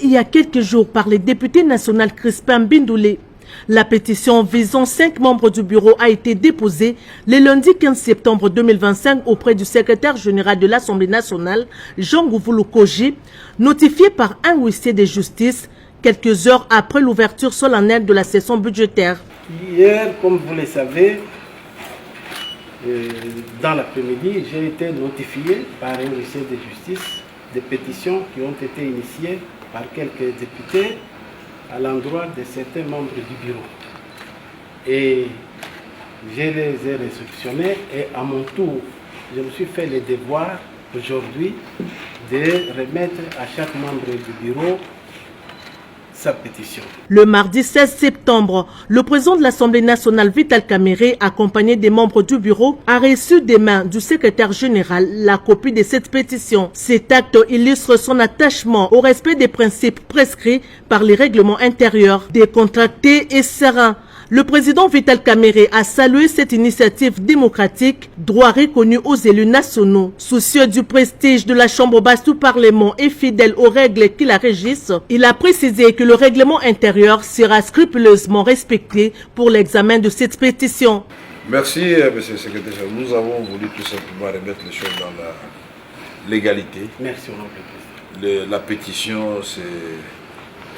il y a quelques jours par le député national Crispin Bindoulé. La pétition visant 5 membres du bureau a été déposée le lundi 15 septembre 2025 auprès du secrétaire général de l'Assemblée nationale, Jean Gouvoulou Koji, notifié par un huissier de justice quelques heures après l'ouverture solennelle de la session budgétaire. Hier, comme vous le savez, dans l'après-midi, j'ai été notifié par un huissier de justice des pétitions qui ont été initiées par quelques députés à l'endroit de certains membres du bureau. Et je les ai réceptionnés et à mon tour, je me suis fait le devoir aujourd'hui de remettre à chaque membre du bureau sa pétition. Le mardi 16 septembre, le président de l'Assemblée nationale, Vital Kamerhe, accompagné des membres du bureau, a reçu des mains du secrétaire général la copie de cette pétition. Cet acte illustre son attachement au respect des principes prescrits par les règlements intérieurs, décontractés et sereins. Le président Vital Kamerhe a salué cette initiative démocratique, droit reconnu aux élus nationaux. Soucieux du prestige de la Chambre basse du Parlement et fidèle aux règles qui la régissent, il a précisé que le règlement intérieur sera scrupuleusement respecté pour l'examen de cette pétition. Merci, monsieur le secrétaire. Nous avons voulu tout simplement remettre les choses dans la légalité. Merci, Honorable Président. La pétition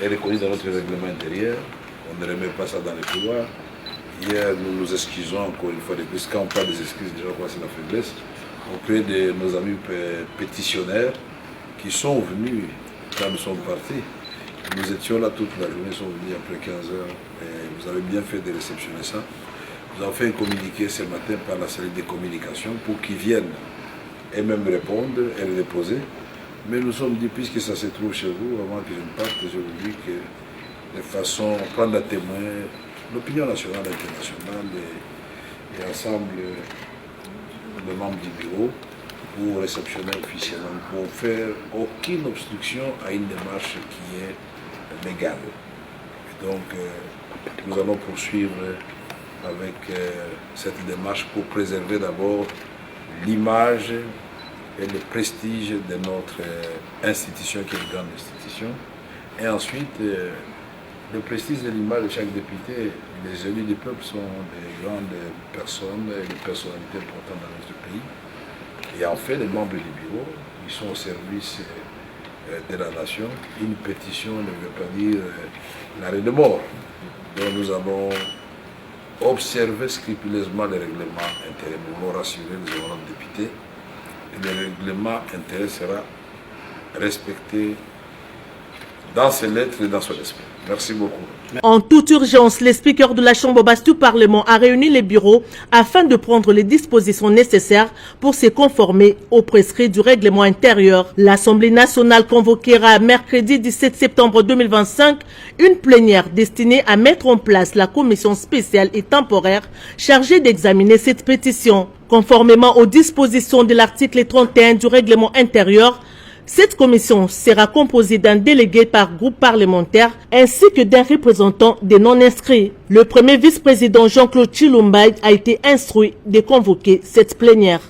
est reconnue dans notre règlement intérieur. On ne remet pas ça dans les couloirs. Hier, nous nous excusons encore une fois de plus. Quand on parle des excuses, déjà, c'est la faiblesse. Auprès de nos amis pétitionnaires qui sont venus quand nous sommes partis. Nous étions là toute la journée, ils sont venus après 15 heures. Et vous avez bien fait de réceptionner ça. Nous avons fait un communiqué ce matin par la cellule de communication pour qu'ils viennent et même répondre et le déposer. Mais nous sommes dit, puisque ça se trouve chez vous, avant que je ne parte, je vous dis que de façon à prendre à témoin l'opinion nationale et internationale et ensemble les membres du bureau pour réceptionner officiellement, pour faire aucune obstruction à une démarche qui est légale. Et donc, nous allons poursuivre avec cette démarche pour préserver d'abord l'image et le prestige de notre institution qui est une grande institution. Et ensuite, le prestige de l'image de chaque député. Les élus du peuple sont des grandes personnes, des personnalités importantes dans notre pays. Et en fait, les membres du bureau, ils sont au service de la nation. Une pétition ne veut pas dire l'arrêt de mort. Donc nous avons observé scrupuleusement les règlements intérieurs. Nous voulons rassurer les honorables députés. Et le règlement intérieur sera respecté dans ses lettres et dans son esprit. Merci beaucoup. En toute urgence, le speaker de la Chambre basse du Parlement a réuni les bureaux afin de prendre les dispositions nécessaires pour se conformer aux prescrits du règlement intérieur. L'Assemblée nationale convoquera mercredi 17 septembre 2025 une plénière destinée à mettre en place la commission spéciale et temporaire chargée d'examiner cette pétition. Conformément aux dispositions de l'article 31 du règlement intérieur, cette commission sera composée d'un délégué par groupe parlementaire ainsi que d'un représentant des non-inscrits. Le premier vice-président Jean-Claude Chilumbay a été instruit de convoquer cette plénière.